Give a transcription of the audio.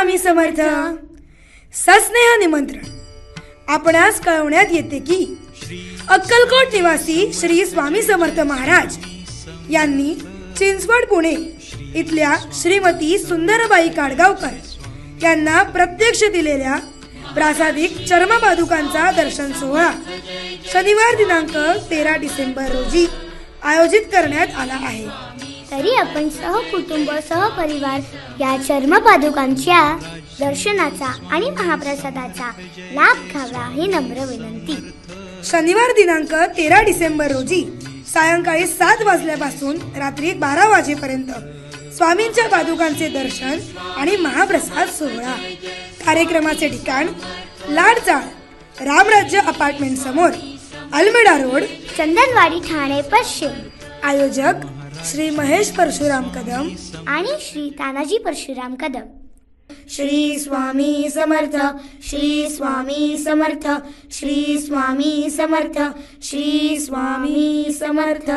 स्वामी समर्थ. सस्नेह निमंत्रण. आपणास कळवण्यात येते की अक्कलकोट निवासी श्री स्वामी समर्थ महाराज यांनी चिंचवड पुणे इथल्या श्रीमती सुंदरबाई काडगावकर यांना प्रत्यक्ष दिलेल्या प्रासादिक चर्मपादुकांचा दर्शन सोहळा शनिवार दिनांक 13 डिसेंबर रोजी आयोजित करण्यात आला आहे. तरी आपण सहकुटुंब सहपरिवार या चर्मपादुकांच्या दर्शनाचा आणि महाप्रसादाचा लाभ घ्यावा ही नम्र विनंती. शनिवार दिनांक 13 डिसेंबर रोजी सायंकाळी 7 वाजल्यापासून रात्री 12 वाजेपर्यंत स्वामींच्या पादुकांचे दर्शन आणि महाप्रसाद सोहळा. कार्यक्रमाचे ठिकाण लाडचाळ रामराज्य अपार्टमेंट समोर, अल्मेडा रोड, चंदनवाडी, ठाणे पश्चिम. आयोजक श्री महेश परशुराम कदम आणि श्री तानाजी परशुराम कदम. श्री स्वामी समर्थ, श्री स्वामी समर्थ, श्री स्वामी समर्थ, श्री स्वामी समर्थ.